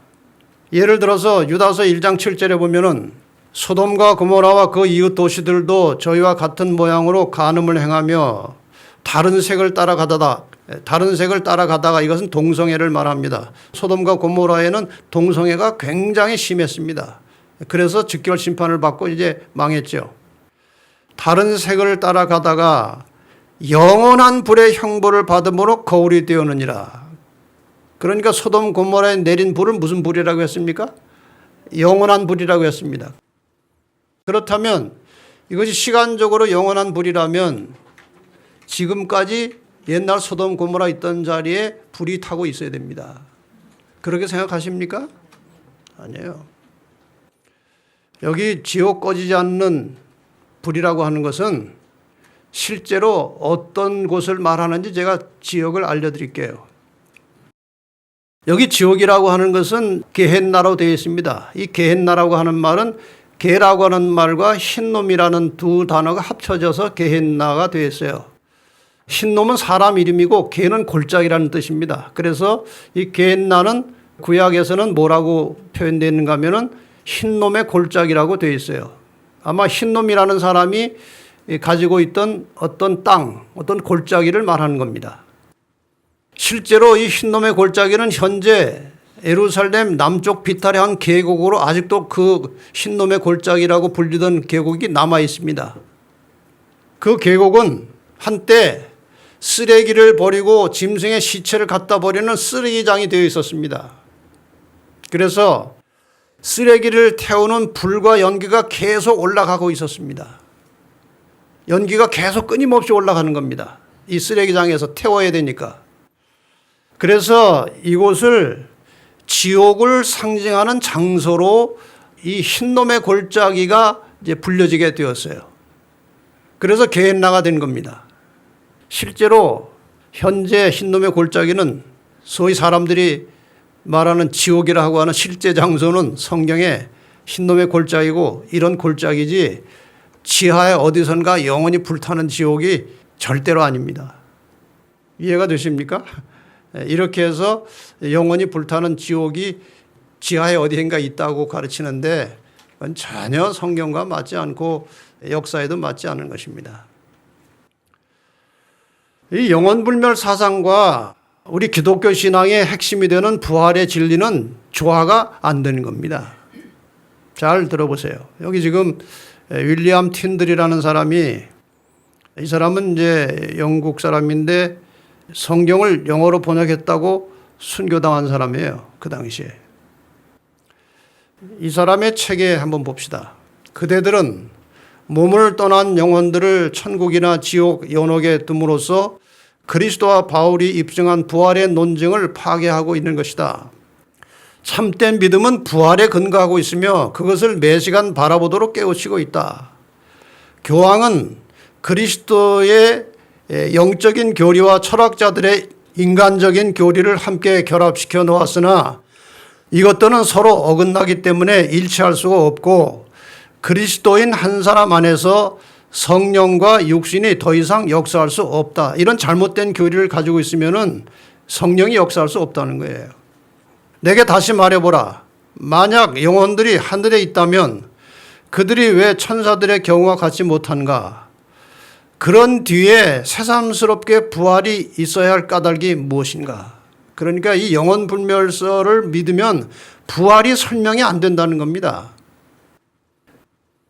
예를 들어서 유다서 1장 7절에 보면은 소돔과 고모라와 그 이웃 도시들도 저희와 같은 모양으로 간음을 행하며 다른 색을 따라가다가 이것은 동성애를 말합니다. 소돔과 고모라에는 동성애가 굉장히 심했습니다. 그래서 즉결 심판을 받고 이제 망했죠. 다른 색을 따라가다가 영원한 불의 형벌을 받음으로 거울이 되었느니라. 그러니까 소돔 고모라에 내린 불은 무슨 불이라고 했습니까? 영원한 불이라고 했습니다. 그렇다면 이것이 시간적으로 영원한 불이라면 지금까지 옛날 소돔 고모라 있던 자리에 불이 타고 있어야 됩니다. 그렇게 생각하십니까? 아니에요. 여기 지옥 꺼지지 않는 불이라고 하는 것은 실제로 어떤 곳을 말하는지 제가 지역을 알려드릴게요. 여기 지옥이라고 하는 것은 게헨나로 되어 있습니다. 이 게헨나라고 하는 말은 게라고 하는 말과 흰놈이라는 두 단어가 합쳐져서 게헨나가 되어 있어요. 흰놈은 사람 이름이고 게는 골짜기라는 뜻입니다. 그래서 이 게헨나는 구약에서는 뭐라고 표현되어 있는가 하면은 흰놈의 골짜기라고 되어 있어요. 아마 흰놈이라는 사람이 가지고 있던 어떤 땅, 어떤 골짜기를 말하는 겁니다. 실제로 이 흰놈의 골짜기는 현재 예루살렘 남쪽 비탈의 한 계곡으로 아직도 그 흰놈의 골짜기라고 불리던 계곡이 남아 있습니다. 그 계곡은 한때 쓰레기를 버리고 짐승의 시체를 갖다 버리는 쓰레기장이 되어 있었습니다. 그래서 쓰레기를 태우는 불과 연기가 계속 올라가고 있었습니다. 연기가 계속 끊임없이 올라가는 겁니다. 이 쓰레기장에서 태워야 되니까. 그래서 이곳을 지옥을 상징하는 장소로 이 흰놈의 골짜기가 이제 불려지게 되었어요. 그래서 게헨나가 된 겁니다. 실제로 현재 흰놈의 골짜기는 소위 사람들이 말하는 지옥이라고 하는 실제 장소는 성경에 흰놈의 골짜기고 이런 골짜기지 지하에 어디선가 영원히 불타는 지옥이 절대로 아닙니다. 이해가 되십니까? 이렇게 해서 영원히 불타는 지옥이 지하에 어디인가 있다고 가르치는데 그건 전혀 성경과 맞지 않고 역사에도 맞지 않은 것입니다. 이 영원불멸 사상과 우리 기독교 신앙의 핵심이 되는 부활의 진리는 조화가 안 되는 겁니다. 잘 들어보세요. 여기 지금 윌리엄 틴들이라는 사람이, 이 사람은 이제 영국 사람인데 성경을 영어로 번역했다고 순교당한 사람이에요. 그 당시에. 이 사람의 책에 한번 봅시다. 그대들은 몸을 떠난 영혼들을 천국이나 지옥, 연옥에 둠으로써 그리스도와 바울이 입증한 부활의 논증을 파괴하고 있는 것이다. 참된 믿음은 부활에 근거하고 있으며 그것을 매시간 바라보도록 깨우치고 있다. 교황은 그리스도의 영적인 교리와 철학자들의 인간적인 교리를 함께 결합시켜 놓았으나 이것들은 서로 어긋나기 때문에 일치할 수가 없고 그리스도인 한 사람 안에서 성령과 육신이 더 이상 역사할 수 없다. 이런 잘못된 교리를 가지고 있으면은 성령이 역사할 수 없다는 거예요. 내게 다시 말해보라. 만약 영혼들이 하늘에 있다면 그들이 왜 천사들의 경우와 같지 못한가? 그런 뒤에 새삼스럽게 부활이 있어야 할 까닭이 무엇인가? 그러니까 이 영원불멸설을 믿으면 부활이 설명이 안 된다는 겁니다.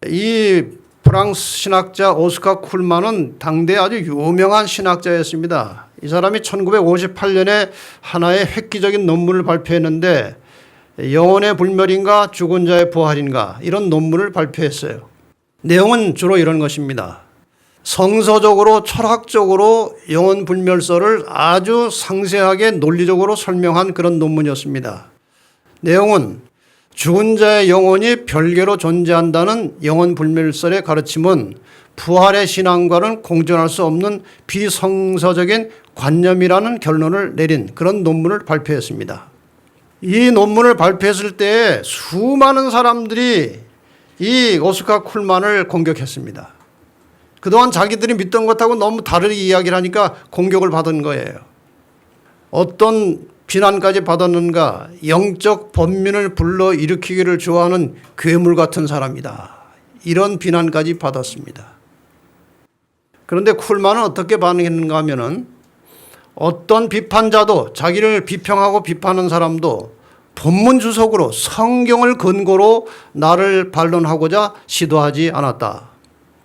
이 프랑스 신학자 오스카 쿨만은 당대 아주 유명한 신학자였습니다. 이 사람이 1958년에 하나의 획기적인 논문을 발표했는데 영혼의 불멸인가 죽은 자의 부활인가 이런 논문을 발표했어요. 내용은 주로 이런 것입니다. 성서적으로 철학적으로 영혼불멸설을 아주 상세하게 논리적으로 설명한 그런 논문이었습니다. 내용은 죽은 자의 영혼이 별개로 존재한다는 영혼불멸설의 가르침은 부활의 신앙과는 공존할 수 없는 비성서적인 관념이라는 결론을 내린 그런 논문을 발표했습니다. 이 논문을 발표했을 때 수많은 사람들이 이 오스카 쿨만을 공격했습니다. 그동안 자기들이 믿던 것하고 너무 다르게 이야기를 하니까 공격을 받은 거예요. 어떤 비난까지 받았는가? 영적 번민을 불러일으키기를 좋아하는 괴물 같은 사람이다. 이런 비난까지 받았습니다. 그런데 쿨만은 어떻게 반응했는가 하면은 어떤 비판자도 자기를 비평하고 비판하는 사람도 본문 주석으로 성경을 근거로 나를 반론하고자 시도하지 않았다.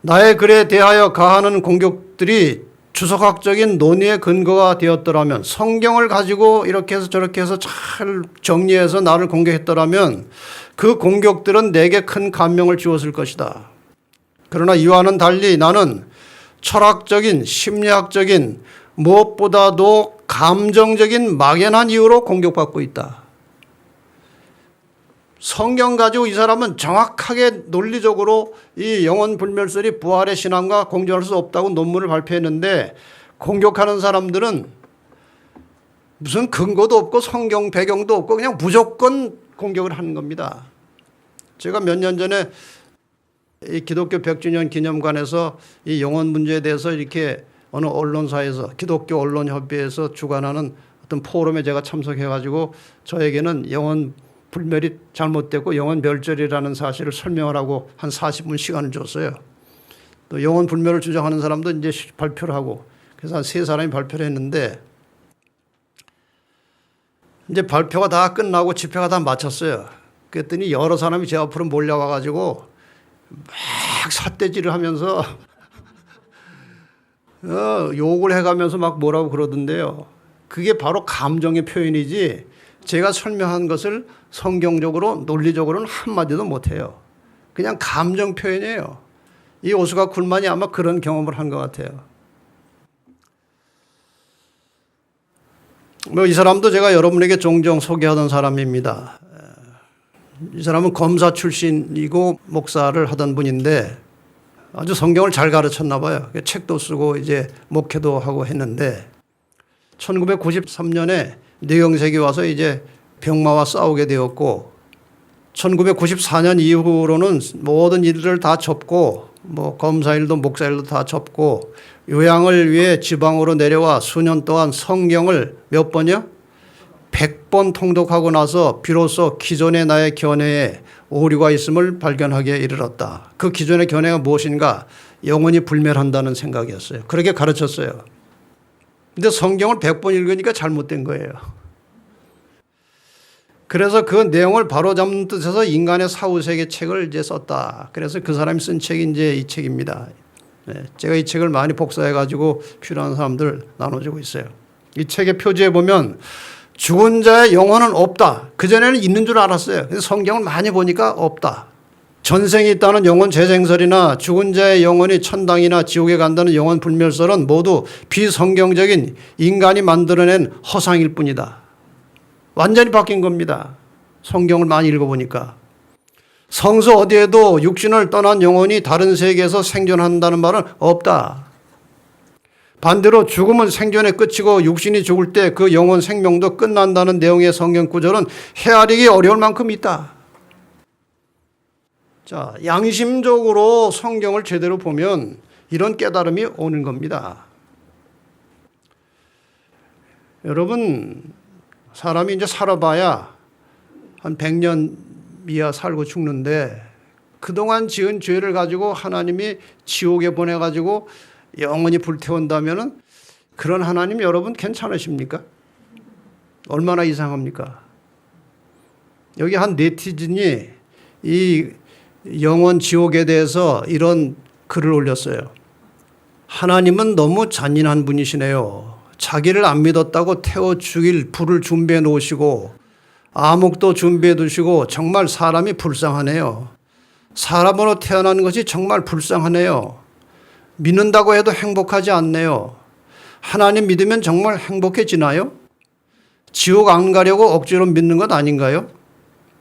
나의 글에 대하여 가하는 공격들이 주석학적인 논의의 근거가 되었더라면 성경을 가지고 이렇게 해서 저렇게 해서 잘 정리해서 나를 공격했더라면 그 공격들은 내게 큰 감명을 주었을 것이다. 그러나 이와는 달리 나는 철학적인 심리학적인 무엇보다도 감정적인 막연한 이유로 공격받고 있다. 성경 가지고 이 사람은 정확하게 논리적으로 이 영혼불멸설이 부활의 신앙과 공존할 수 없다고 논문을 발표했는데 공격하는 사람들은 무슨 근거도 없고 성경 배경도 없고 그냥 무조건 공격을 하는 겁니다. 제가 몇 년 전에 이 기독교 100주년 기념관에서 이 영혼 문제에 대해서 이렇게 어느 언론사에서 기독교 언론협의회에서 주관하는 어떤 포럼에 제가 참석해가지고 저에게는 영혼 불멸이 잘못됐고 영혼 멸절이라는 사실을 설명하라고 한 40분 시간을 줬어요. 또 영혼 불멸을 주장하는 사람도 이제 발표를 하고 그래서 한 3사람이 발표를 했는데 이제 발표가 다 끝나고 집회가 다 마쳤어요. 그랬더니 여러 사람이 제 앞으로 몰려와 가지고 막 삿대질을 하면서 욕을 해가면서 막 뭐라고 그러던데요. 그게 바로 감정의 표현이지 제가 설명한 것을 성경적으로 논리적으로는 한마디도 못해요. 그냥 감정 표현이에요. 이 오스카 쿨만이 아마 그런 경험을 한 것 같아요. 이 사람도 제가 여러분에게 종종 소개하던 사람입니다. 이 사람은 검사 출신이고 목사를 하던 분인데 아주 성경을 잘 가르쳤나 봐요. 책도 쓰고 이제 목회도 하고 했는데 1993년에 뇌경색이 와서 이제 병마와 싸우게 되었고 1994년 이후로는 모든 일들을 다 접고 뭐 검사일도 목사일도 다 접고 요양을 위해 지방으로 내려와 수년 동안 성경을 몇 번이요? 100번 통독하고 나서 비로소 기존의 나의 견해에 오류가 있음을 발견하기에 이르렀다. 그 기존의 견해가 무엇인가? 영원히 불멸한다는 생각이었어요. 그렇게 가르쳤어요. 근데 성경을 100번 읽으니까 잘못된 거예요. 그래서 그 내용을 바로잡는 뜻에서 인간의 사후세계 책을 이제 썼다. 그래서 그 사람이 쓴 책이 이제 이 책입니다. 제가 이 책을 많이 복사해가지고 필요한 사람들 나눠주고 있어요. 이 책의 표지에 보면 죽은 자의 영혼은 없다. 그전에는 있는 줄 알았어요. 그래서 성경을 많이 보니까 없다. 전생이 있다는 영혼 재생설이나 죽은 자의 영혼이 천당이나 지옥에 간다는 영혼 불멸설은 모두 비성경적인 인간이 만들어낸 허상일 뿐이다. 완전히 바뀐 겁니다. 성경을 많이 읽어보니까. 성서 어디에도 육신을 떠난 영혼이 다른 세계에서 생존한다는 말은 없다. 반대로 죽음은 생존의 끝이고 육신이 죽을 때 그 영혼 생명도 끝난다는 내용의 성경 구절은 헤아리기 어려울 만큼 있다. 자, 양심적으로 성경을 제대로 보면 이런 깨달음이 오는 겁니다. 여러분, 사람이 이제 살아봐야 한 100년 이하 살고 죽는데 그동안 지은 죄를 가지고 하나님이 지옥에 보내가지고 영원히 불태운다면은 그런 하나님 여러분 괜찮으십니까? 얼마나 이상합니까? 여기 한 네티즌이 이 영원 지옥에 대해서 이런 글을 올렸어요. 하나님은 너무 잔인한 분이시네요. 자기를 안 믿었다고 태워 죽일 불을 준비해 놓으시고 암흑도 준비해 두시고 정말 사람이 불쌍하네요. 사람으로 태어나는 것이 정말 불쌍하네요. 믿는다고 해도 행복하지 않네요. 하나님 믿으면 정말 행복해지나요? 지옥 안 가려고 억지로 믿는 것 아닌가요?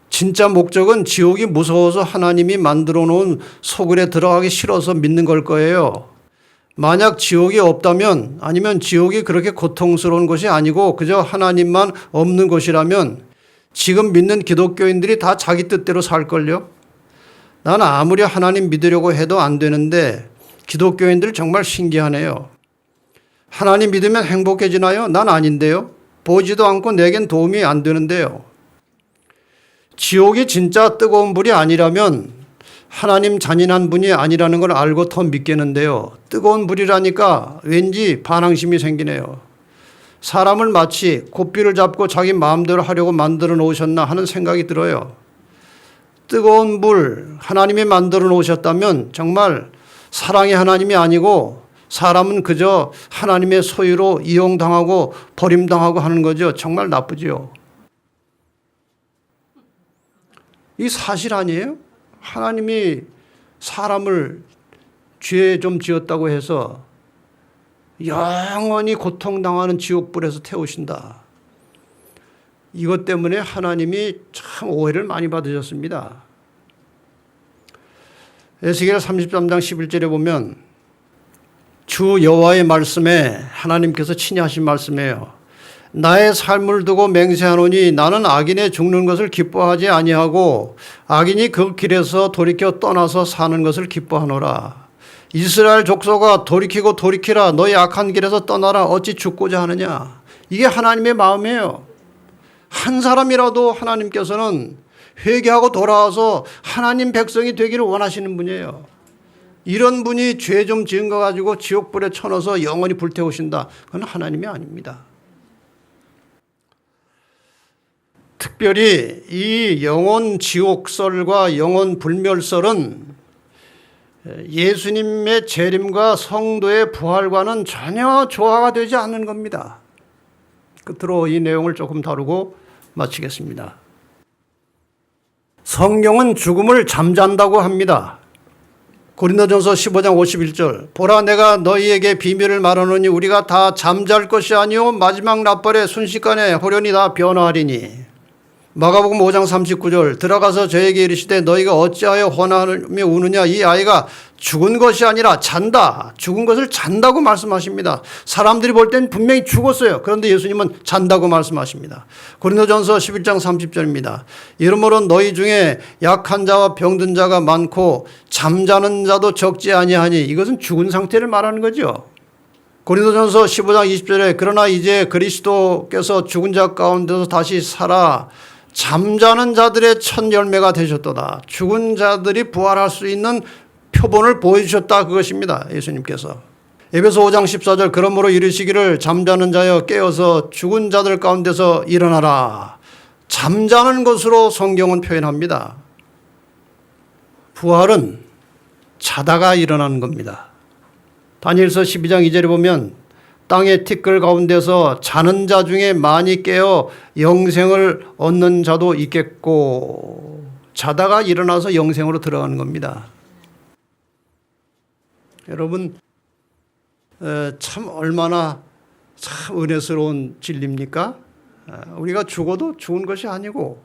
진짜 목적은 지옥이 무서워서 하나님이 만들어 놓은 소굴에 들어가기 싫어서 믿는 걸 거예요. 만약 지옥이 없다면 아니면 지옥이 그렇게 고통스러운 것이 아니고 그저 하나님만 없는 것이라면 지금 믿는 기독교인들이 다 자기 뜻대로 살걸요? 난 아무리 하나님 믿으려고 해도 안 되는데 기독교인들 정말 신기하네요. 하나님 믿으면 행복해지나요? 난 아닌데요. 보지도 않고 내겐 도움이 안 되는데요. 지옥이 진짜 뜨거운 불이 아니라면 하나님 잔인한 분이 아니라는 걸 알고 더 믿겠는데요. 뜨거운 불이라니까 왠지 반항심이 생기네요. 사람을 마치 고삐를 잡고 자기 마음대로 하려고 만들어 놓으셨나 하는 생각이 들어요. 뜨거운 불 하나님이 만들어 놓으셨다면 정말 사랑의 하나님이 아니고 사람은 그저 하나님의 소유로 이용당하고 버림당하고 하는 거죠. 정말 나쁘죠. 이 사실 아니에요? 하나님이 사람을 죄 좀 지었다고 해서 영원히 고통당하는 지옥불에서 태우신다. 이것 때문에 하나님이 참 오해를 많이 받으셨습니다. 에스겔 33장 11절에 보면 주 여호와의 말씀에 하나님께서 친히 하신 말씀이에요. 나의 삶을 두고 맹세하노니 나는 악인의 죽는 것을 기뻐하지 아니하고 악인이 그 길에서 돌이켜 떠나서 사는 것을 기뻐하노라. 이스라엘 족속아 돌이키고 돌이키라. 너희 악한 길에서 떠나라. 어찌 죽고자 하느냐. 이게 하나님의 마음이에요. 한 사람이라도 하나님께서는 회개하고 돌아와서 하나님 백성이 되기를 원하시는 분이에요. 이런 분이 죄 좀 지은 거 가지고 지옥불에 쳐넣어서 영원히 불태우신다. 그건 하나님이 아닙니다. 특별히 이 영혼 지옥설과 영혼 불멸설은 예수님의 재림과 성도의 부활과는 전혀 조화가 되지 않는 겁니다. 끝으로 이 내용을 조금 다루고 마치겠습니다. 성경은 죽음을 잠잔다고 합니다. 고린도전서 15장 51절 보라 내가 너희에게 비밀을 말하노니 우리가 다 잠잘 것이 아니요 마지막 낮벌에 순식간에 호련히 다 변화하리니 마가복음 5장 39절 들어가서 저에게 이르시되 너희가 어찌하여 혼하며 우느냐 이 아이가 죽은 것이 아니라 잔다. 죽은 것을 잔다고 말씀하십니다. 사람들이 볼 땐 분명히 죽었어요. 그런데 예수님은 잔다고 말씀하십니다. 고린도전서 11장 30절입니다. 이러므로 너희 중에 약한 자와 병든 자가 많고 잠자는 자도 적지 아니하니 이것은 죽은 상태를 말하는 거죠. 고린도전서 15장 20절에 그러나 이제 그리스도께서 죽은 자 가운데서 다시 살아 잠자는 자들의 첫 열매가 되셨도다. 죽은 자들이 부활할 수 있는 표본을 보여주셨다 그것입니다. 예수님께서. 에베소 5장 14절 그러므로 이르시기를 잠자는 자여 깨어서 죽은 자들 가운데서 일어나라. 잠자는 것으로 성경은 표현합니다. 부활은 자다가 일어나는 겁니다. 다니엘서 12장 2절에 보면 땅의 티끌 가운데서 자는 자 중에 많이 깨어 영생을 얻는 자도 있겠고 자다가 일어나서 영생으로 들어가는 겁니다. 여러분 참 얼마나 참 은혜스러운 진리입니까? 우리가 죽어도 죽은 것이 아니고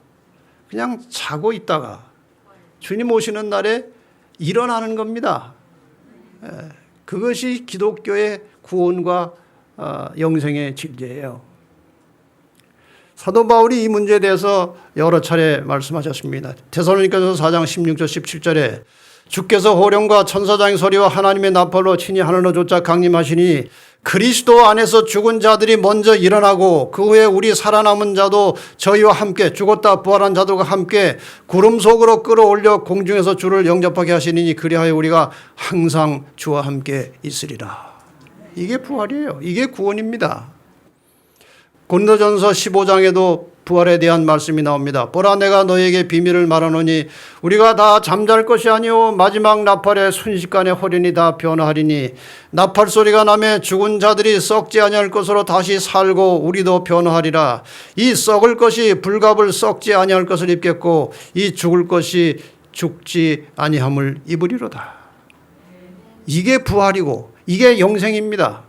그냥 자고 있다가 주님 오시는 날에 일어나는 겁니다. 그것이 기독교의 구원과 영생의 진리예요. 사도 바울이 이 문제에 대해서 여러 차례 말씀하셨습니다. 데살로니가서 4장 16절 17절에 주께서 호령과 천사장의 소리와 하나님의 나팔로 친히 하늘로 쫓아 강림하시니 그리스도 안에서 죽은 자들이 먼저 일어나고 그 후에 우리 살아남은 자도 저희와 함께 죽었다 부활한 자들과 함께 구름 속으로 끌어올려 공중에서 주를 영접하게 하시니 그리하여 우리가 항상 주와 함께 있으리라. 이게 부활이에요. 이게 구원입니다. 고린도전서 15장에도 부활에 대한 말씀이 나옵니다. 보라 내가 너에게 비밀을 말하노니 우리가 다 잠잘 것이 아니오 마지막 나팔에 순식간에 홀연히 다 변화하리니 나팔 소리가 나매 죽은 자들이 썩지 아니할 것으로 다시 살고 우리도 변화하리라. 이 썩을 것이 불갑을 썩지 아니할 것을 입겠고 이 죽을 것이 죽지 아니함을 입으리로다. 이게 부활이고 이게 영생입니다.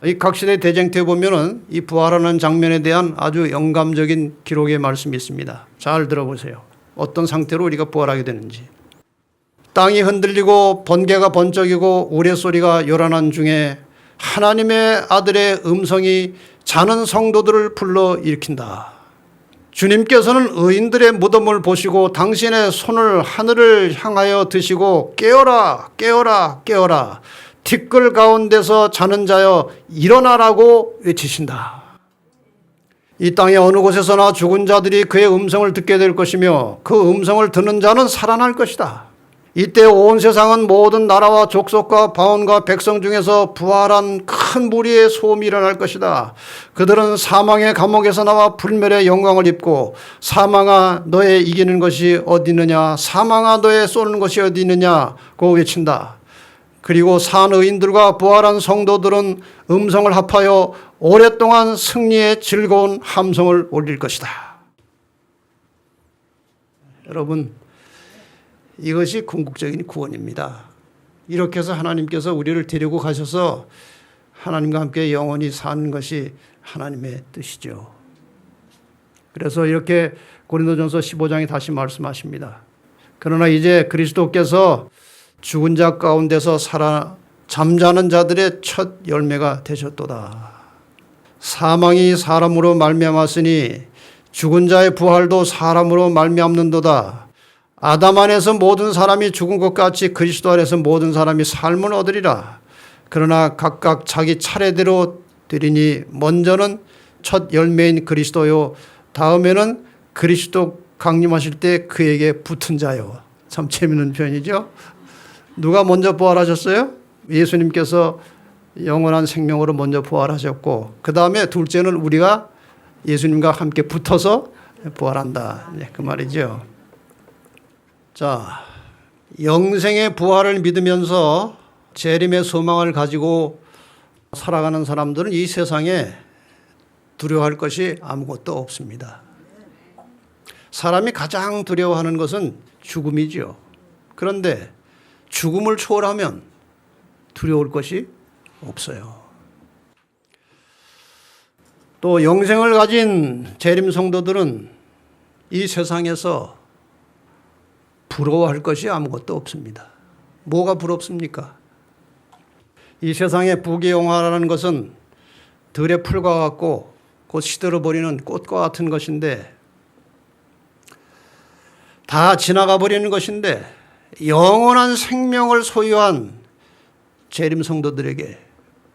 이 각시대 대쟁터에 보면은 이 부활하는 장면에 대한 아주 영감적인 기록의 말씀이 있습니다. 잘 들어보세요. 어떤 상태로 우리가 부활하게 되는지. 땅이 흔들리고 번개가 번쩍이고 우레소리가 요란한 중에 하나님의 아들의 음성이 자는 성도들을 불러 일으킨다. 주님께서는 의인들의 무덤을 보시고 당신의 손을 하늘을 향하여 드시고 깨어라 깨어라 깨어라 티끌 가운데서 자는 자여 일어나라고 외치신다. 이 땅의 어느 곳에서나 죽은 자들이 그의 음성을 듣게 될 것이며 그 음성을 듣는 자는 살아날 것이다. 이때 온 세상은 모든 나라와 족속과 방언과 백성 중에서 부활한 큰 무리의 소음이 일어날 것이다. 그들은 사망의 감옥에서 나와 불멸의 영광을 입고 사망아 너의 이기는 것이 어디 있느냐 사망아 너의 쏘는 것이 어디 있느냐고 외친다. 그리고 산 의인들과 부활한 성도들은 음성을 합하여 오랫동안 승리의 즐거운 함성을 올릴 것이다. 여러분 이것이 궁극적인 구원입니다. 이렇게 해서 하나님께서 우리를 데리고 가셔서 하나님과 함께 영원히 사는 것이 하나님의 뜻이죠. 그래서 이렇게 고린도전서 15장에 다시 말씀하십니다. 그러나 이제 그리스도께서 죽은 자 가운데서 살아 잠자는 자들의 첫 열매가 되셨도다. 사망이 사람으로 말미암았으니 죽은 자의 부활도 사람으로 말미암는도다. 아담 안에서 모든 사람이 죽은 것 같이 그리스도 안에서 모든 사람이 삶을 얻으리라. 그러나 각각 자기 차례대로 드리니 먼저는 첫 열매인 그리스도요 다음에는 그리스도 강림하실 때 그에게 붙은 자요. 참 재미있는 표현이죠. 누가 먼저 부활하셨어요? 예수님께서 영원한 생명으로 먼저 부활하셨고 그 다음에 둘째는 우리가 예수님과 함께 붙어서 부활한다. 그 말이죠. 자, 영생의 부활을 믿으면서 재림의 소망을 가지고 살아가는 사람들은 이 세상에 두려워할 것이 아무것도 없습니다. 사람이 가장 두려워하는 것은 죽음이죠. 그런데 죽음을 초월하면 두려울 것이 없어요. 또 영생을 가진 재림 성도들은 이 세상에서 부러워할 것이 아무것도 없습니다. 뭐가 부럽습니까? 이 세상의 부귀영화라는 것은 들의 풀과 같고 곧 시들어버리는 꽃과 같은 것인데, 다 지나가 버리는 것인데, 영원한 생명을 소유한 재림 성도들에게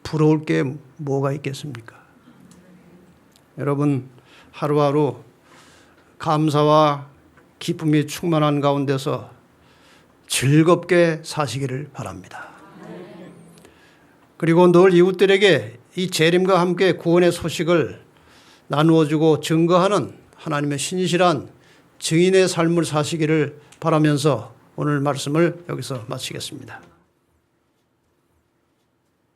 부러울 게 뭐가 있겠습니까? 여러분, 하루하루 감사와 기쁨이 충만한 가운데서 즐겁게 사시기를 바랍니다. 그리고 늘 이웃들에게 이 재림과 함께 구원의 소식을 나누어주고 증거하는 하나님의 신실한 증인의 삶을 사시기를 바라면서 오늘 말씀을 여기서 마치겠습니다.